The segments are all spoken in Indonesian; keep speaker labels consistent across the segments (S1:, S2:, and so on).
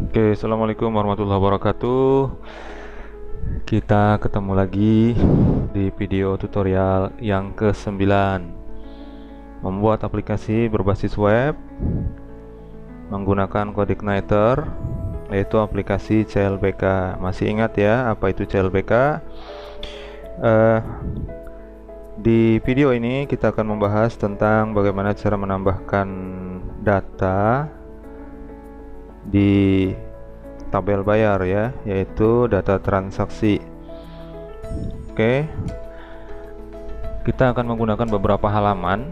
S1: Oke, assalamualaikum warahmatullahi wabarakatuh. Kita ketemu lagi di video tutorial yang ke-9, membuat aplikasi berbasis web menggunakan CodeIgniter, yaitu aplikasi CLBK. Masih ingat ya apa itu CLBK? Di video ini kita akan membahas tentang bagaimana cara menambahkan data di tabel bayar ya, yaitu data transaksi. Oke, kita akan menggunakan beberapa halaman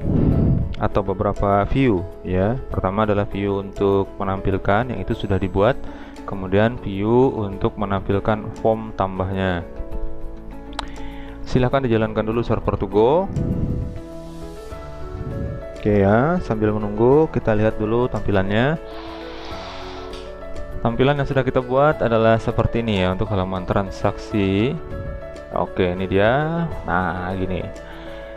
S1: atau beberapa view ya. Pertama adalah view untuk menampilkan, yang itu sudah dibuat. Kemudian view untuk menampilkan form tambahnya. Silahkan dijalankan dulu server to go. Oke ya, sambil menunggu kita lihat dulu tampilannya. Tampilan yang sudah kita buat adalah seperti ini ya untuk halaman transaksi. Oke, ini dia. Nah, gini.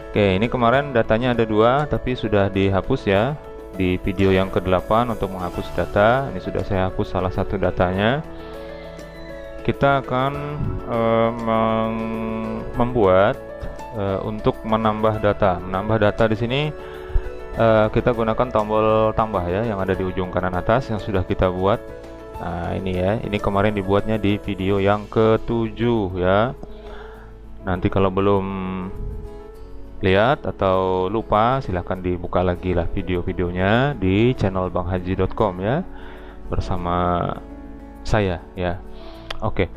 S1: Oke, ini kemarin datanya ada 2 tapi sudah dihapus ya. Di video yang ke-8 untuk menghapus data, ini sudah saya hapus salah satu datanya. Kita akan membuat untuk menambah data. Menambah data di sini kita gunakan tombol tambah ya yang ada di ujung kanan atas yang sudah kita buat. Nah, ini ya, ini kemarin dibuatnya di video yang ke-7 ya. Nanti kalau belum lihat atau lupa, silahkan dibuka lagi lah video-videonya di channel banghaji.com ya, bersama saya ya. Oke.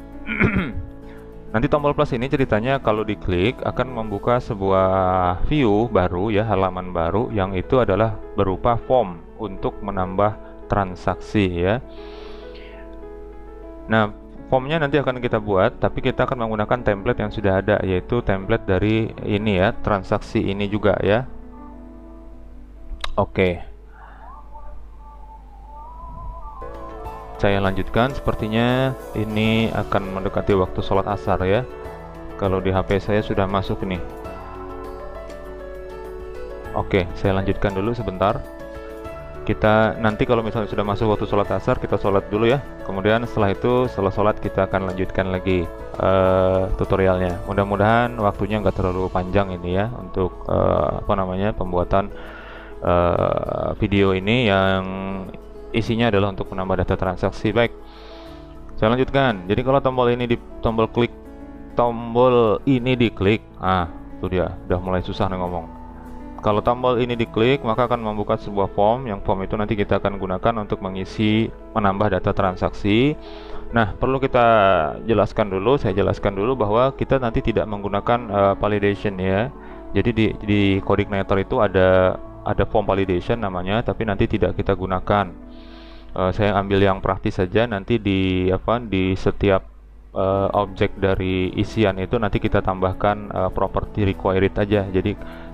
S1: Nanti tombol plus ini ceritanya kalau diklik akan membuka sebuah view baru ya, halaman baru yang itu adalah berupa form untuk menambah transaksi ya. Nah, formnya nanti akan kita buat, tapi kita akan menggunakan template yang sudah ada, yaitu template dari ini ya, transaksi ini juga ya. Oke. Saya lanjutkan, sepertinya ini akan mendekati waktu sholat asar ya. Kalau di HP saya sudah masuk nih. Oke, saya lanjutkan dulu sebentar. Kita nanti kalau misalnya sudah masuk waktu sholat asar, kita sholat dulu ya. Kemudian setelah itu, setelah sholat kita akan lanjutkan lagi tutorialnya. Mudah-mudahan waktunya nggak terlalu panjang ini ya untuk pembuatan video ini yang isinya adalah untuk menambah data transaksi. Baik, saya lanjutkan. Jadi kalau tombol ini diklik, itu dia, udah mulai susah nih ngomong. Kalau tombol ini diklik, maka akan membuka sebuah form. Yang form itu nanti kita akan gunakan untuk menambah data transaksi. Nah, perlu kita jelaskan dulu, saya jelaskan dulu bahwa kita nanti tidak menggunakan validation ya. Jadi di CodeIgniter itu ada form validation namanya, tapi nanti tidak kita gunakan. Saya ambil yang praktis saja. Nanti di setiap objek dari isian itu nanti kita tambahkan property required aja.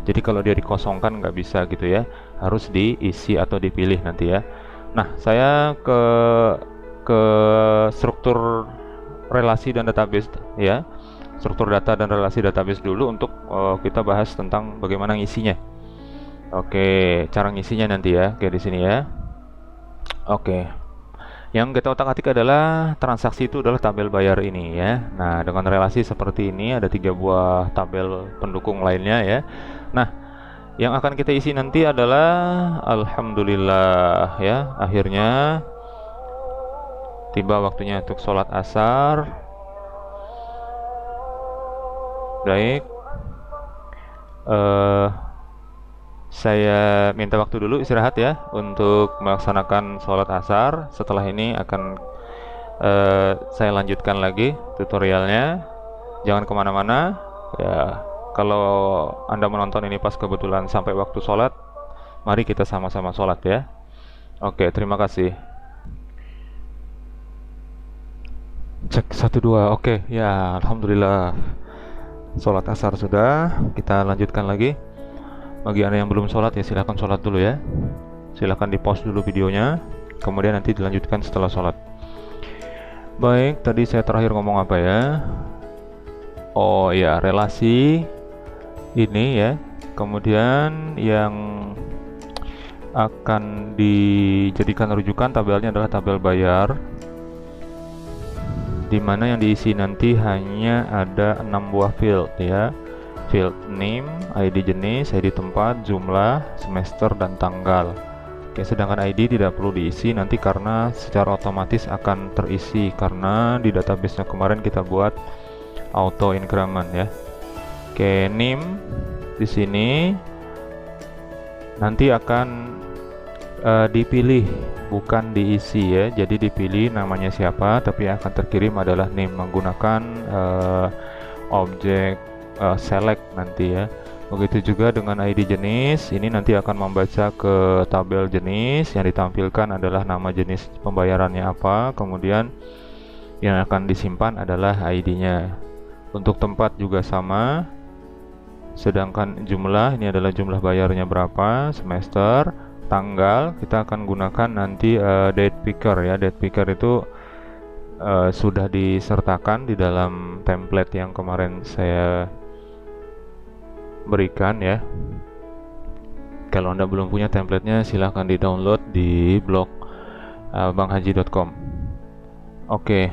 S1: Jadi kalau dia dikosongkan nggak bisa gitu ya, harus diisi atau dipilih nanti ya. Nah, saya ke struktur relasi dan database ya, struktur data dan relasi database dulu untuk kita bahas tentang bagaimana ngisinya. Oke, cara ngisinya nanti ya, kayak di sini ya. Oke, yang kita otak-atik adalah transaksi itu adalah tabel bayar ini ya. Nah, dengan relasi seperti ini ada 3 buah tabel pendukung lainnya ya. Nah, yang akan kita isi nanti adalah alhamdulillah ya, akhirnya tiba waktunya untuk sholat asar. Baik, saya minta waktu dulu istirahat ya untuk melaksanakan sholat asar. Setelah ini akan saya lanjutkan lagi tutorialnya. Jangan kemana-mana ya. Kalau Anda menonton ini pas kebetulan sampai waktu sholat, mari kita sama-sama sholat ya. Oke, terima kasih. Cek 1 2. Oke ya, alhamdulillah sholat asar sudah. Kita lanjutkan lagi. Bagi Anda yang belum sholat ya, silahkan sholat dulu ya. Silahkan di pause dulu videonya, kemudian nanti dilanjutkan setelah sholat. Baik, tadi saya terakhir ngomong apa ya? Oh ya, relasi ini ya. Kemudian yang akan dijadikan rujukan tabelnya adalah tabel bayar. dimana yang diisi nanti hanya ada 6 buah field ya. Field name, ID jenis, ID tempat, jumlah, semester, dan tanggal. Oke, sedangkan ID tidak perlu diisi nanti karena secara otomatis akan terisi karena di database-nya kemarin kita buat auto increment ya. Oke, name di sini nanti akan dipilih bukan diisi ya. Jadi dipilih namanya siapa, tapi yang akan terkirim adalah name menggunakan objek select nanti ya. Begitu juga dengan ID jenis, ini nanti akan membaca ke tabel jenis, yang ditampilkan adalah nama jenis pembayarannya apa, kemudian yang akan disimpan adalah ID-nya. Untuk tempat juga sama, sedangkan jumlah ini adalah jumlah bayarnya berapa, semester, tanggal kita akan gunakan nanti date picker ya. Date picker itu sudah disertakan di dalam template yang kemarin saya berikan ya. Kalau Anda belum punya templatenya, silahkan di-download di blog banghaji.com. Oke.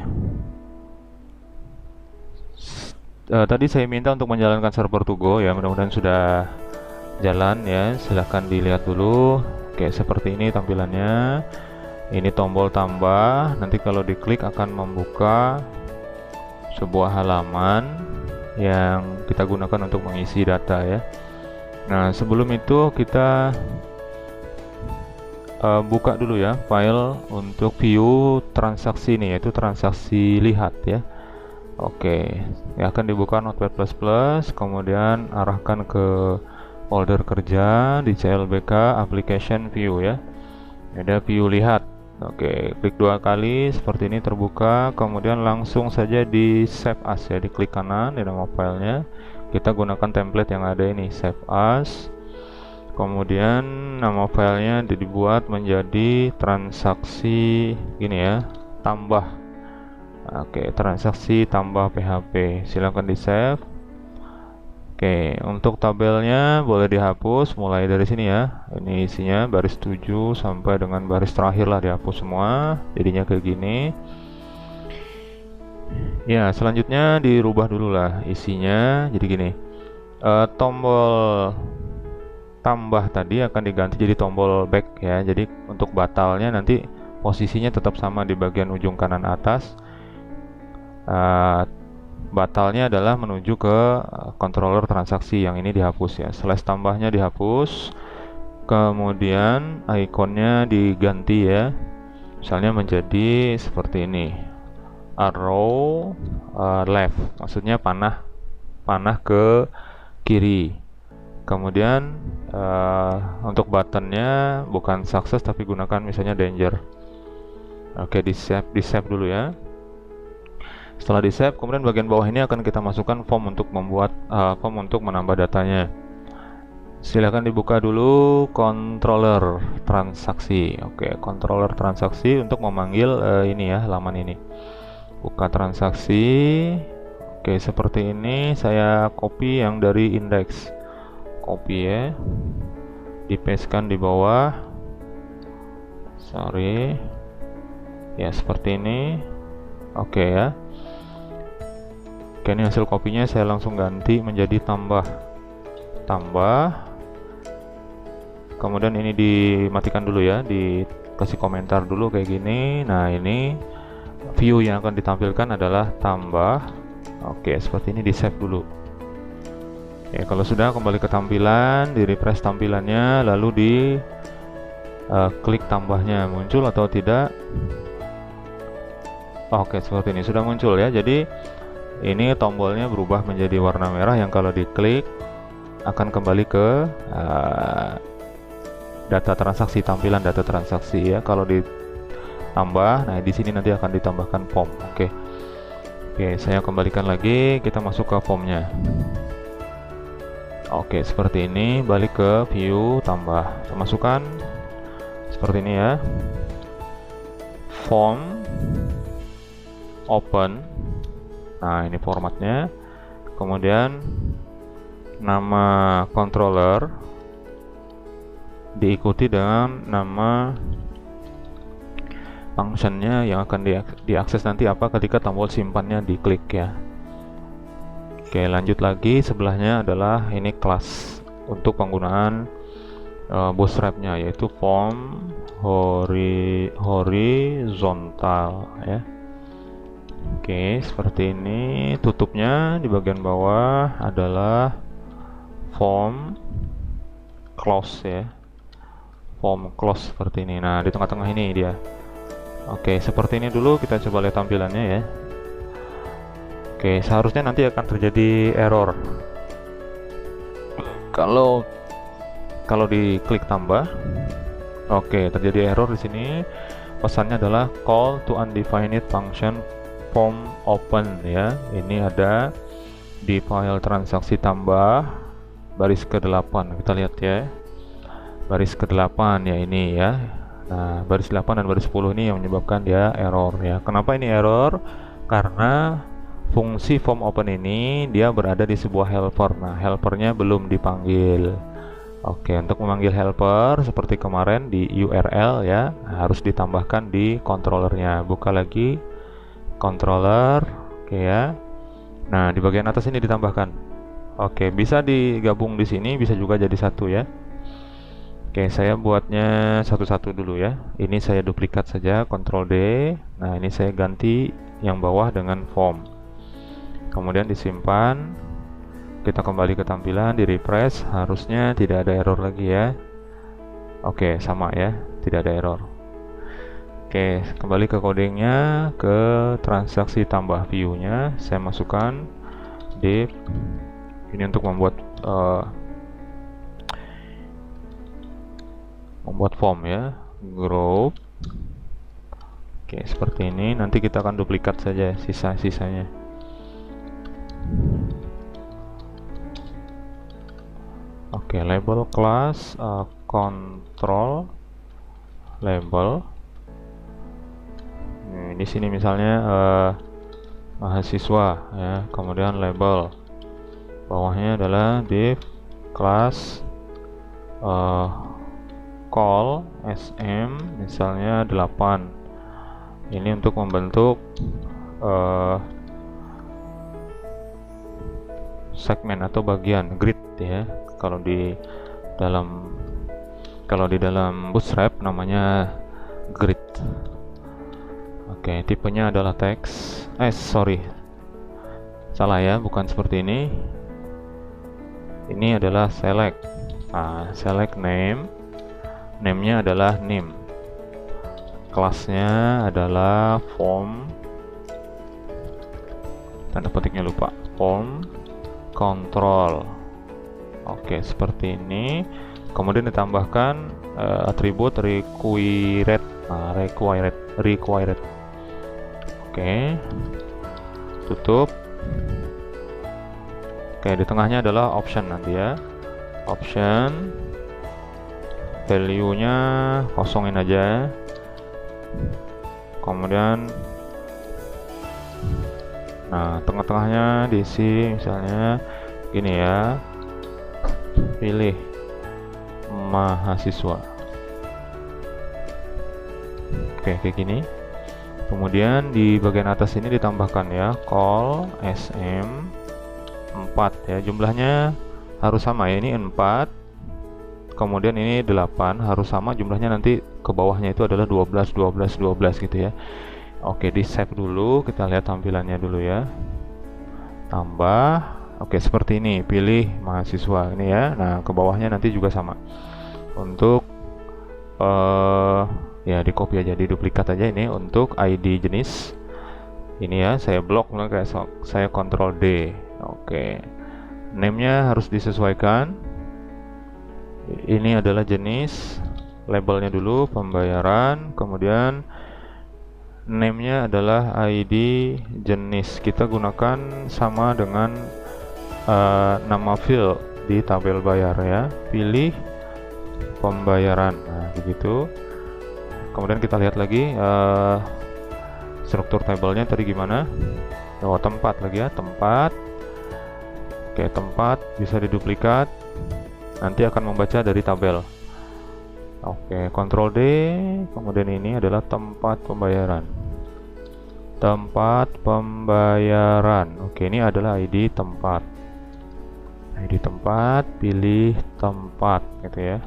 S1: Tadi saya minta untuk menjalankan server to go ya, mudah-mudahan sudah jalan ya. Silahkan dilihat dulu. Oke, seperti ini tampilannya. Ini tombol tambah, nanti kalau diklik akan membuka sebuah halaman yang kita gunakan untuk mengisi data ya. Nah, sebelum itu kita buka dulu ya file untuk view transaksi ini, yaitu transaksi lihat ya. Oke, ya akan dibuka Notepad++, kemudian arahkan ke folder kerja di CLBK application view ya. Ada view lihat. Oke, klik 2 kali seperti ini terbuka, kemudian langsung saja di save as ya, diklik kanan di nama filenya. Kita gunakan template yang ada ini, save as. Kemudian nama filenya dibuat menjadi transaksi gini ya, tambah. Oke, transaksi tambah PHP. Silahkan di save. Oke, untuk tabelnya boleh dihapus mulai dari sini ya. Ini isinya baris 7 sampai dengan baris terakhir lah, dihapus semua. Jadinya kayak gini. Ya, selanjutnya dirubah dulu lah isinya. Jadi gini. Tombol tambah tadi akan diganti jadi tombol back ya. Jadi untuk batalnya nanti posisinya tetap sama di bagian ujung kanan atas. Batalnya adalah menuju ke controller transaksi, yang ini dihapus ya. Slash tambahnya dihapus, kemudian ikonnya diganti ya, misalnya menjadi seperti ini, arrow left, maksudnya panah ke kiri. Kemudian untuk buttonnya bukan success tapi gunakan misalnya danger. Oke, di save dulu ya. Setelah di save, kemudian bagian bawah ini akan kita masukkan form untuk membuat form untuk menambah datanya. Silakan dibuka dulu controller transaksi. Oke, controller transaksi untuk memanggil ini ya, halaman ini. Buka transaksi. Oke, seperti ini. Saya copy yang dari index. Copy ya. Dipastekan di bawah. Sorry. Ya, seperti ini. Oke ya. Oke, ini hasil kopinya, saya langsung ganti menjadi tambah. Kemudian ini dimatikan dulu ya, dikasih komentar dulu kayak gini. Nah, ini view yang akan ditampilkan adalah tambah. Oke, seperti ini, di save dulu. Oke, kalau sudah kembali ke tampilan, di refresh tampilannya, lalu di klik tambahnya, muncul atau tidak. Oke, seperti ini sudah muncul ya. Jadi ini tombolnya berubah menjadi warna merah yang kalau diklik akan kembali ke data transaksi, tampilan data transaksi ya. Kalau ditambah, nah di sini nanti akan ditambahkan form. Oke, saya kembalikan lagi, kita masuk ke formnya. Oke, seperti ini, balik ke view tambah, masukkan seperti ini ya. Form, open. Nah, ini formatnya. Kemudian nama controller diikuti dengan nama functionnya yang akan diakses nanti apa ketika tombol simpannya diklik ya. Oke, lanjut lagi. Sebelahnya adalah ini kelas untuk penggunaan bootstrapnya, yaitu form horizontal ya. Oke, seperti ini. Tutupnya di bagian bawah adalah form close ya, form close seperti ini. Nah, di tengah-tengah ini dia. Oke, seperti ini dulu. Kita coba lihat tampilannya ya. Oke, seharusnya nanti akan terjadi error kalau diklik tambah. Oke, terjadi error di sini. Pesannya adalah call to undefined function form open ya. Ini ada di file transaksi tambah baris ke-8. Kita lihat ya. Baris ke-8 ya ini ya. Nah, baris 8 dan baris 10 ini yang menyebabkan dia error ya. Kenapa ini error? Karena fungsi form open ini dia berada di sebuah helper. Nah, helpernya belum dipanggil. Oke, untuk memanggil helper seperti kemarin di URL ya, harus ditambahkan di controllernya. Buka lagi controller, oke ya. Nah, di bagian atas ini ditambahkan. Oke, bisa digabung di sini, bisa juga jadi satu ya. Oke, saya buatnya satu-satu dulu ya. Ini saya duplikat saja, Ctrl D. Nah, ini saya ganti yang bawah dengan form. Kemudian disimpan. Kita kembali ke tampilan, di refresh, harusnya tidak ada error lagi ya. Oke, sama ya, tidak ada error. Oke, kembali ke codingnya, ke transaksi tambah view-nya, saya masukkan div. Ini untuk membuat form ya, group. Oke, seperti ini. Nanti kita akan duplikat saja sisa-sisanya. Oke, label class, control label. Di sini misalnya mahasiswa ya, kemudian label. Bawahnya adalah div class call sm misalnya 8. Ini untuk membentuk segmen atau bagian grid ya. Kalau di dalam Bootstrap namanya grid. Oke, tipenya adalah teks. Salah ya, bukan seperti ini. Ini adalah select. Nah, select name. Name-nya adalah name. Kelasnya adalah form. Tanda petiknya lupa. Form control. Oke, seperti ini. Kemudian ditambahkan atribut required. Nah, required. Oke. Tutup. Oke, di tengahnya adalah option nanti ya. Option. Value-nya kosongin aja. Kemudian nah, tengah-tengahnya diisi misalnya gini ya. Pilih mahasiswa. Oke, kayak gini. Kemudian di bagian atas ini ditambahkan ya call sm 4 ya. Jumlahnya harus sama ya. Ini 4. Kemudian ini 8 harus sama jumlahnya, nanti ke bawahnya itu adalah 12 gitu ya. Oke, di save dulu, kita lihat tampilannya dulu ya. Tambah. Oke, seperti ini, pilih mahasiswa ini ya. Nah, ke bawahnya nanti juga sama. Untuk ya di copy aja, di duplikat aja ini untuk ID jenis. Ini ya, saya blok kayak saya Ctrl D. Oke. Name-nya harus disesuaikan. Ini adalah jenis, labelnya dulu pembayaran, kemudian name-nya adalah ID jenis. Kita gunakan sama dengan nama field di tabel bayar ya. Pilih pembayaran. Nah, begitu. Kemudian kita lihat lagi struktur tabelnya tadi gimana. Oh, tempat lagi ya, tempat. Oke, tempat bisa diduplikat. Nanti akan membaca dari tabel. Oke, Ctrl D, kemudian ini adalah tempat pembayaran. Tempat pembayaran. Oke, ini adalah ID tempat. ID tempat, pilih tempat gitu ya.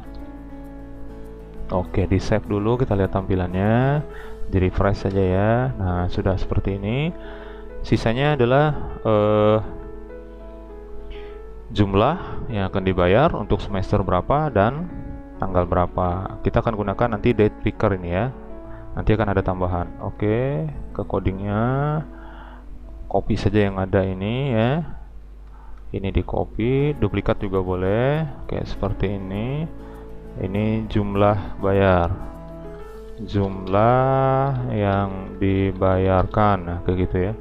S1: Oke, di save dulu, kita lihat tampilannya, di refresh saja ya. Nah, sudah seperti ini. Sisanya adalah jumlah yang akan dibayar untuk semester berapa dan tanggal berapa. Kita akan gunakan nanti date picker ini ya. Nanti akan ada tambahan. Oke, ke codingnya, copy saja yang ada ini ya. Ini di copy, duplikat juga boleh, kayak seperti ini. Ini jumlah bayar, jumlah yang dibayarkan, nah kayak gitu ya.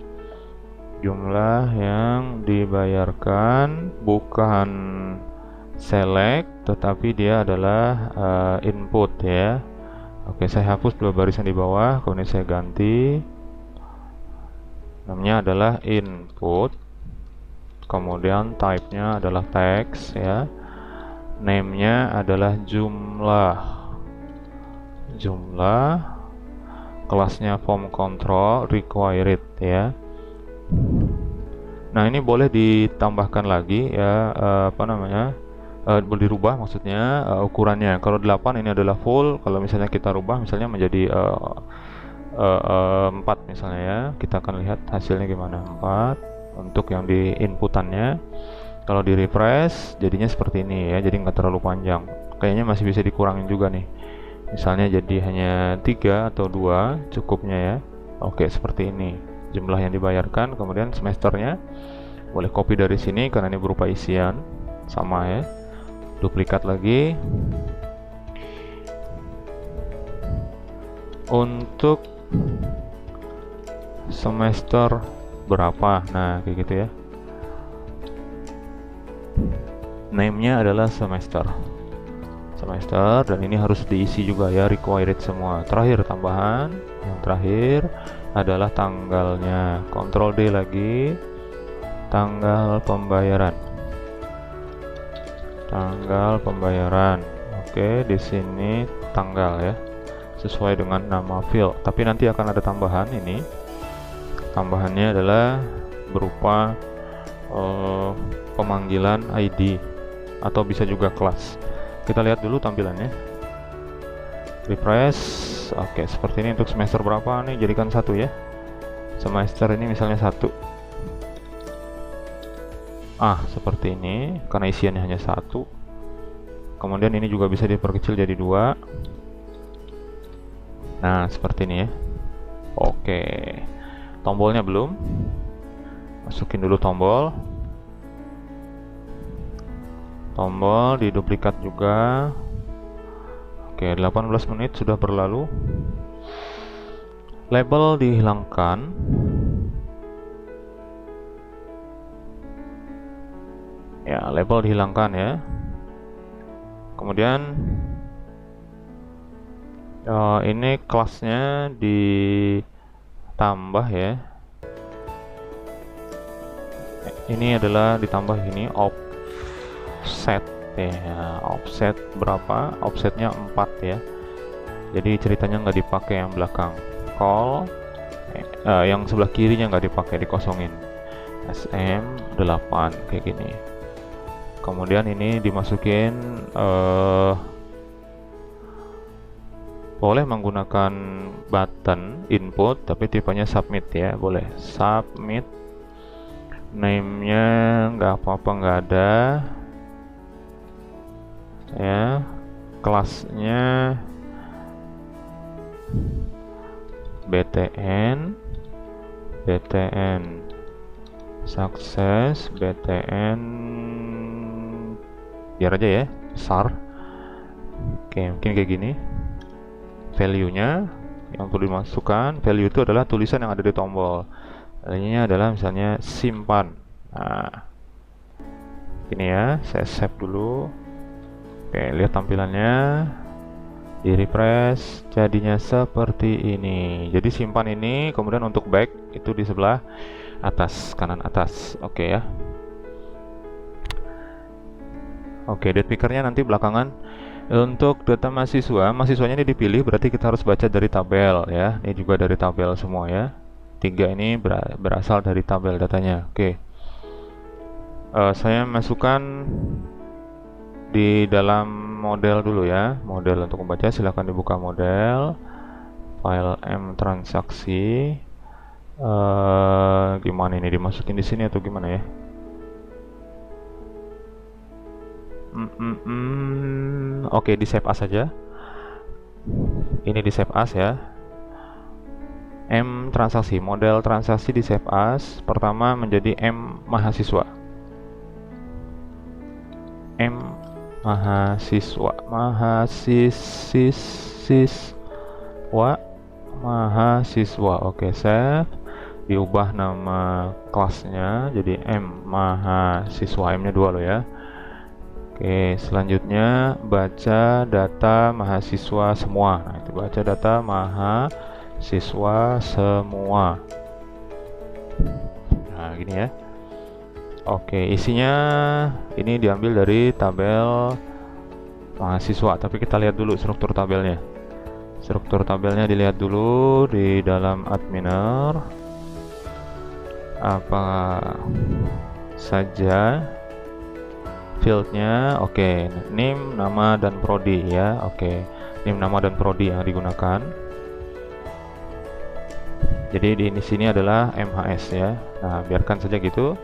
S1: Jumlah yang dibayarkan, bukan select, tetapi dia adalah input ya. Oke, saya hapus dua barisan di bawah, kemudian saya ganti, namanya adalah input, kemudian type-nya adalah text ya. Name-nya adalah jumlah, kelasnya form control required ya. Nah, ini boleh ditambahkan lagi ya, boleh dirubah maksudnya ukurannya. Kalau 8 ini adalah full, kalau misalnya kita rubah misalnya menjadi 4 misalnya ya, kita akan lihat hasilnya gimana. 4 untuk yang di inputannya. Kalau di refresh jadinya seperti ini ya, jadi nggak terlalu panjang. Kayaknya masih bisa dikurangin juga nih, misalnya jadi hanya 3 atau 2 cukupnya ya. Oke, seperti ini jumlah yang dibayarkan. Kemudian semesternya boleh copy dari sini karena ini berupa isian sama ya, duplikat lagi. Untuk semester berapa, nah kayak gitu ya. Name-nya adalah semester, dan ini harus diisi juga ya, required semua. Terakhir tambahan, yang terakhir adalah tanggalnya. Ctrl D lagi, tanggal pembayaran, Oke, di sini tanggal ya, sesuai dengan nama field. Tapi nanti akan ada tambahan ini. Tambahannya adalah berupa pemanggilan ID atau bisa juga kelas. Kita lihat dulu tampilannya. Refresh. Oke, seperti ini untuk semester berapa nih, jadikan 1 ya. Semester ini misalnya 1. Seperti ini karena isiannya hanya 1. Kemudian ini juga bisa diperkecil jadi 2. Nah, seperti ini ya. Oke. Tombolnya belum. Masukin dulu tombol, diduplikat juga. Oke, 18 menit sudah berlalu. Label dihilangkan. Ya, label dihilangkan ya. Kemudian ini kelasnya ditambah ya. Ini adalah ditambah ini offset ya, offset berapa? Offsetnya 4 ya. Jadi ceritanya nggak dipakai yang belakang. Call yang sebelah kirinya nggak dipakai, dikosongin. SM8 kayak gini. Kemudian ini dimasukin, boleh menggunakan button input tapi tipenya submit ya, boleh submit. Name-nya nggak apa-apa, nggak ada ya. Kelasnya BTN sukses, BTN biar aja ya, besar. Oke, mungkin kayak gini. Value-nya yang perlu dimasukkan, value itu adalah tulisan yang ada di tombol. Value-nya adalah misalnya simpan. Nah, ini ya, saya save dulu. Oke, lihat tampilannya. Di refresh jadinya seperti ini. Jadi simpan ini, kemudian untuk back itu di sebelah atas, kanan atas. Oke ya. Oke, date pickernya nanti belakangan Untuk data mahasiswanya ini dipilih, berarti kita harus baca dari tabel ya. Ini juga dari tabel semua ya. 3 ini berasal dari tabel datanya. Oke. Saya masukkan di dalam model dulu ya. Model untuk membaca, silahkan dibuka model. File M transaksi. Gimana ini, dimasukin di sini atau gimana ya? Oke, di save as saja. Ini di save as ya. M transaksi, model transaksi di save as. Pertama menjadi M mahasiswa. M mahasiswa, mahasiswa. Oke, save. Diubah nama kelasnya jadi M mahasiswa. M-nya 2 loh ya. Oke, selanjutnya baca data mahasiswa semua. Nah, itu baca data mahasiswa semua. Nah, gini ya. Oke, isinya ini diambil dari tabel mahasiswa, tapi kita lihat dulu struktur tabelnya. Struktur tabelnya dilihat dulu di dalam adminer. Apa saja fieldnya? Oke, name, nama, dan prodi ya. Oke, name, nama, dan prodi yang digunakan. Jadi di sini adalah MHS ya. Nah, biarkan saja gitu.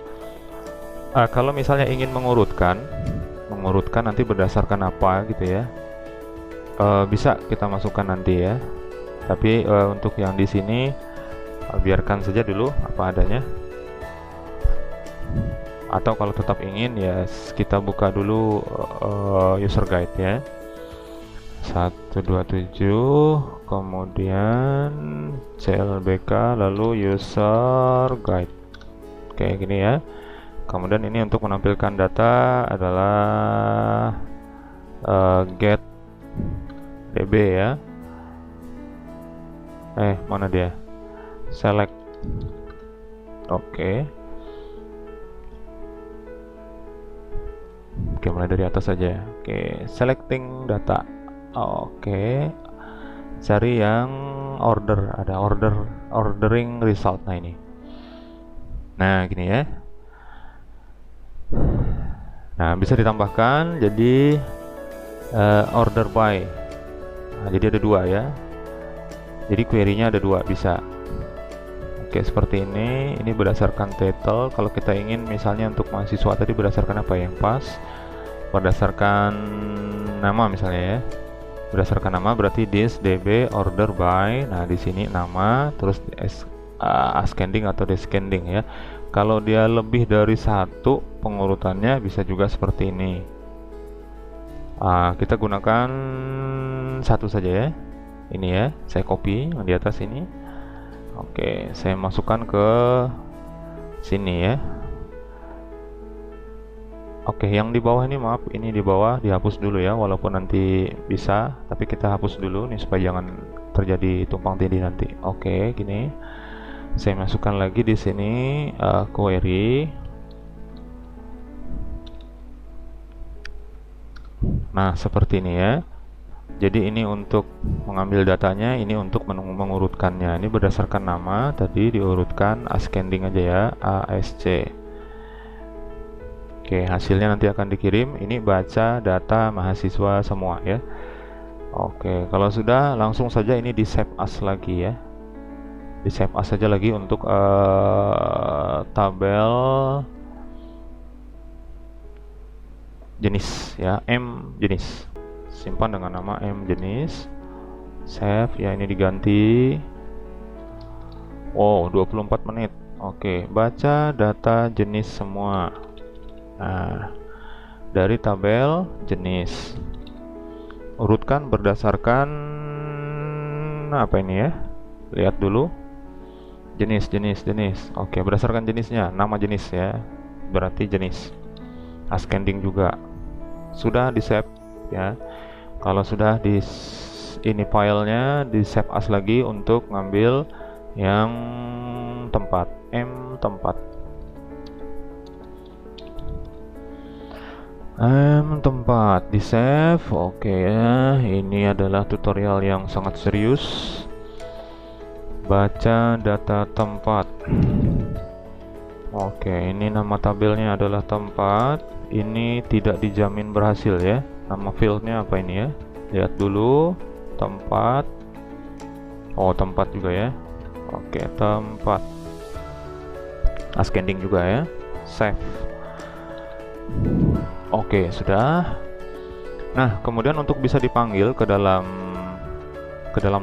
S1: Kalau misalnya ingin mengurutkan nanti berdasarkan apa gitu ya, bisa kita masukkan nanti ya. Tapi untuk yang di sini biarkan saja dulu apa adanya. Atau kalau tetap ingin ya kita buka dulu user guide ya. 127 kemudian CLBK lalu user guide kayak gini ya. Kemudian ini untuk menampilkan data adalah get db ya. Mana dia? Select. Oke, mulai dari atas saja. Oke, selecting data. Oke, cari yang order. Ada ordering result. Nah ini. Nah gini ya. Nah, bisa ditambahkan jadi order by. Nah, jadi ada 2 ya. Jadi query-nya ada 2 bisa. Oke, seperti ini. Ini berdasarkan title. Kalau kita ingin misalnya untuk mahasiswa tadi berdasarkan apa yang pas? Berdasarkan nama misalnya ya. Berdasarkan nama berarti this db order by. Nah, di sini nama terus ascending atau descending ya. Kalau dia lebih dari 1 pengurutannya bisa juga seperti ini. Kita gunakan 1 saja ya. Ini ya, saya copy yang di atas ini. Oke, saya masukkan ke sini ya. Oke, yang di bawah ini maaf, ini di bawah dihapus dulu ya, walaupun nanti bisa, tapi kita hapus dulu nih supaya jangan terjadi tumpang tindih nanti. Oke, gini. Saya masukkan lagi di sini query. Nah, seperti ini ya. Jadi ini untuk mengambil datanya, ini untuk mengurutkannya. Ini berdasarkan nama, tadi diurutkan ascending aja ya, ASC. Oke, hasilnya nanti akan dikirim. Ini baca data mahasiswa semua ya. Oke, kalau sudah langsung saja ini di save as lagi ya. Di save as saja lagi untuk tabel jenis ya, M jenis. Simpan dengan nama M jenis. Save ya, ini diganti. Wow, 24 menit. Oke, baca data jenis semua. Nah, dari tabel jenis. Urutkan berdasarkan apa ini ya? Lihat dulu. Jenis. Oke, berdasarkan jenisnya, nama jenis ya. Berarti jenis. Ascending juga. Sudah di save ya. Kalau sudah di ini filenya di save as lagi untuk ngambil yang tempat M tempat. Tempat di save. Oke ya, ini adalah tutorial yang sangat serius. Baca data tempat. Oke, ini nama tabelnya adalah tempat. Ini tidak dijamin berhasil ya. Nama fieldnya apa ini ya? Lihat dulu. Tempat. Oh, tempat juga ya. Oke, tempat. Ascending juga ya. Save. Oke, sudah. Nah, kemudian untuk bisa dipanggil ke dalam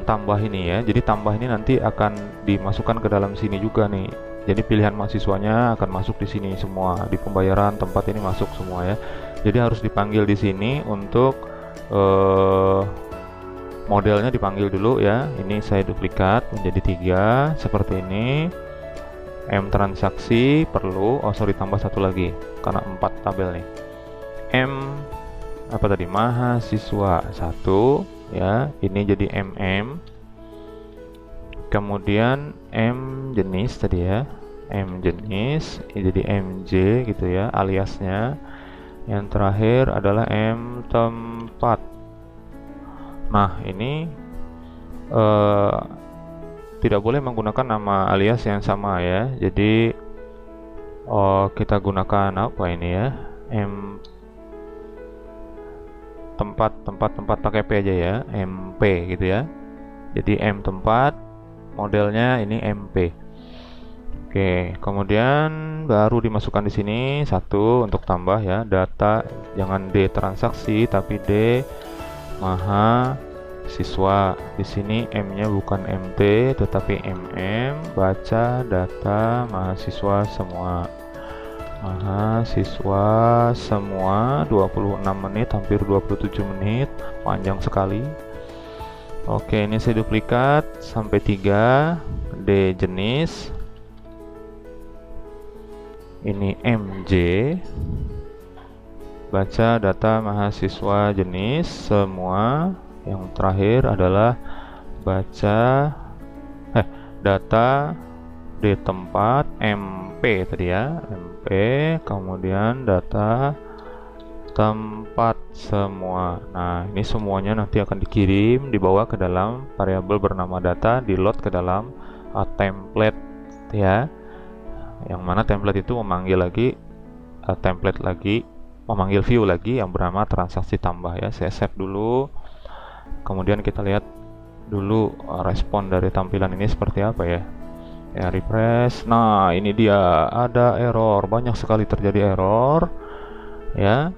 S1: tambah ini ya. Jadi tambah ini nanti akan dimasukkan ke dalam sini juga nih. Jadi pilihan mahasiswanya akan masuk di sini semua. Di pembayaran tempat ini masuk semua ya. Jadi harus dipanggil di sini untuk modelnya dipanggil dulu ya. Ini saya duplikat menjadi 3 seperti ini. M transaksi perlu, tambah satu lagi karena 4 tabel nih. M apa tadi, mahasiswa 1 ya, ini jadi MM. Kemudian M jenis tadi ya, M jenis ini jadi MJ gitu ya aliasnya. Yang terakhir adalah M tempat. Nah ini tidak boleh menggunakan nama alias yang sama ya. Jadi kita gunakan apa ini ya, M tempat pakai P aja ya, MP gitu ya. Jadi M tempat, modelnya ini MP. Oke, kemudian baru dimasukkan di sini 1 untuk tambah ya, data, jangan D transaksi tapi D mahasiswa. Di sini M-nya bukan MT tetapi MM, baca data mahasiswa semua. Mahasiswa semua 26 menit, hampir 27 menit, panjang sekali. Oke, ini saya duplikat sampai 3. D jenis, ini MJ, baca data mahasiswa jenis semua. Yang terakhir adalah baca data D tempat MP tadi ya, MP, kemudian data tempat semua. Nah, ini semuanya nanti akan dikirim, dibawa ke dalam variabel bernama data, di load ke dalam template ya. Yang mana template itu memanggil lagi memanggil view lagi yang bernama transaksi tambah ya. Saya save dulu. Kemudian kita lihat dulu respon dari tampilan ini seperti apa ya. Ya, refresh. Nah, ini dia, ada error, banyak sekali terjadi error ya.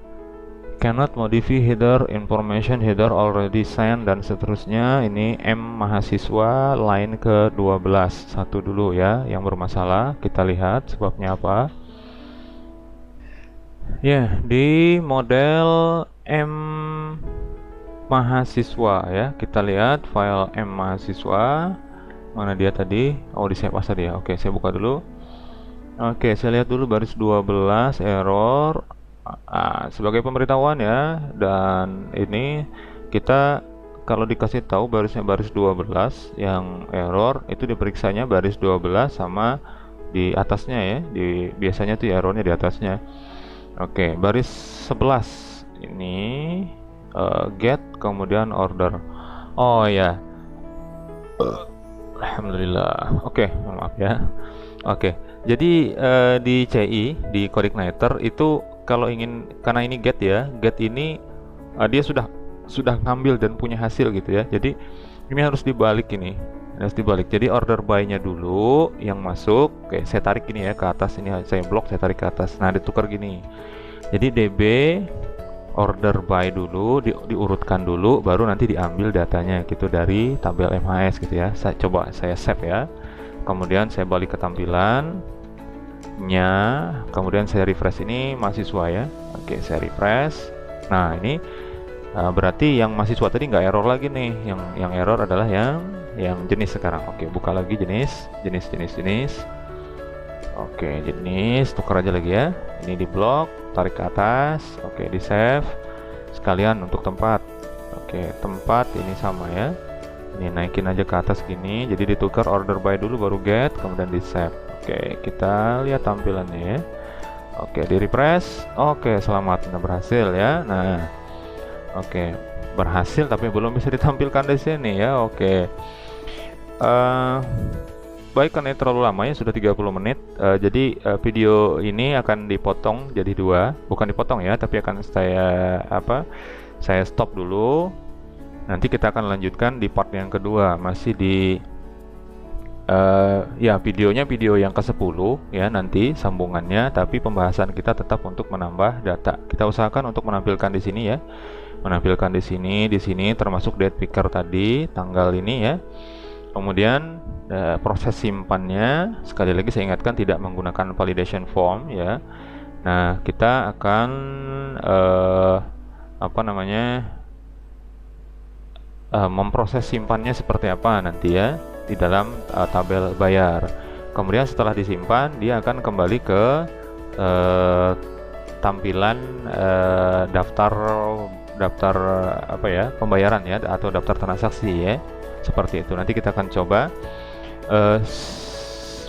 S1: Cannot modify header information, header already sent, dan seterusnya. Ini M mahasiswa line ke 12 satu dulu ya yang bermasalah. Kita lihat sebabnya apa ya. Di model M mahasiswa ya, kita lihat file M mahasiswa. Mana dia tadi? Oh, di save as tadi ya. Oke, saya buka dulu. Oke, saya lihat dulu baris 12 error. Sebagai pemberitahuan ya, dan ini kita kalau dikasih tahu barisnya baris 12 yang error, itu diperiksanya baris 12 sama di atasnya ya. Biasanya tuh errornya di atasnya. Oke, baris 11 ini get, kemudian order. Oh ya. Alhamdulillah. Oke, maaf ya. Oke, jadi di CI, di CodeIgniter itu kalau ingin, karena ini get ya, get ini dia sudah ngambil dan punya hasil gitu ya. Jadi ini harus dibalik ini, harus dibalik. Jadi order by-nya dulu yang masuk. Oke, saya tarik ini ya ke atas, ini saya blok, saya tarik ke atas. Nah, ditukar gini. Jadi DB order by dulu, diurutkan dulu, baru nanti diambil datanya gitu dari tabel MHS gitu ya. Saya save ya. Kemudian saya balik ke tampilannya, kemudian saya refresh ini mahasiswa ya. Oke, saya refresh. Nah, ini berarti yang mahasiswa tadi nggak error lagi nih. Yang error adalah yang jenis sekarang. Oke, buka lagi jenis. Oke, jenis, tukar aja lagi ya. Ini di blok, tarik ke atas. Oke, di save. Sekalian untuk tempat. Oke, tempat ini sama ya. Ini naikin aja ke atas gini. Jadi ditukar order by dulu baru get, kemudian di save. Oke, kita lihat tampilannya ya. Oke, di refresh. Oke, selamat, nah, berhasil ya. Nah, oke, berhasil tapi belum bisa ditampilkan di sini ya. Oke. Eh, baik, karena terlalu lama ya, sudah 30 menit. Jadi video ini akan dipotong jadi dua, bukan dipotong ya, tapi akan saya stop dulu. Nanti kita akan lanjutkan di part yang kedua, masih di ya video yang ke-10 ya, nanti sambungannya, tapi pembahasan kita tetap untuk menambah data. Kita usahakan untuk menampilkan di sini ya. Menampilkan di sini termasuk date picker tadi, tanggal ini ya. Kemudian proses simpannya, sekali lagi saya ingatkan, tidak menggunakan validation form ya. Nah, kita akan memproses simpannya seperti apa nanti ya di dalam tabel bayar. Kemudian setelah disimpan, dia akan kembali ke tampilan daftar pembayaran ya, atau daftar transaksi ya, seperti itu. Nanti kita akan coba.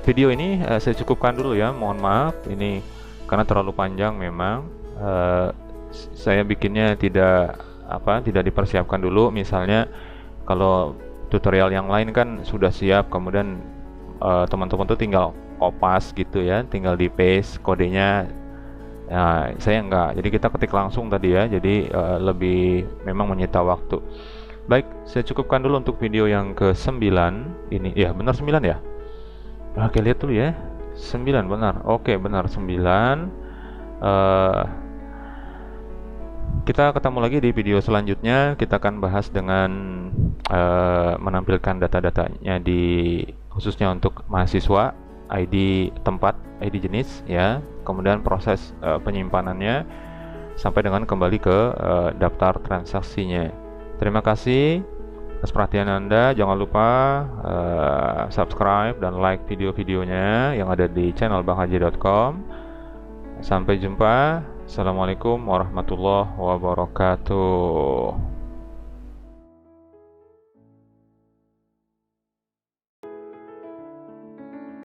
S1: Video ini saya cukupkan dulu ya, mohon maaf ini karena terlalu panjang memang. Saya bikinnya tidak dipersiapkan dulu. Misalnya kalau tutorial yang lain kan sudah siap, kemudian teman-teman tuh tinggal kopas gitu ya, tinggal di paste kodenya. Nah, saya enggak, jadi kita ketik langsung tadi ya, jadi lebih memang menyita waktu. Baik, saya cukupkan dulu untuk video yang ke-9 ini. Ya, benar 9 ya? Oke, lihat dulu ya. 9 benar. Oke, benar 9. Kita ketemu lagi di video selanjutnya. Kita akan bahas dengan menampilkan data-datanya khususnya untuk mahasiswa, ID tempat, ID jenis ya. Kemudian proses penyimpanannya sampai dengan kembali ke daftar transaksinya. Terima kasih atas perhatian Anda. Jangan lupa subscribe dan like video-videonya yang ada di channel banghaji.com. Sampai jumpa. Assalamualaikum warahmatullahi wabarakatuh.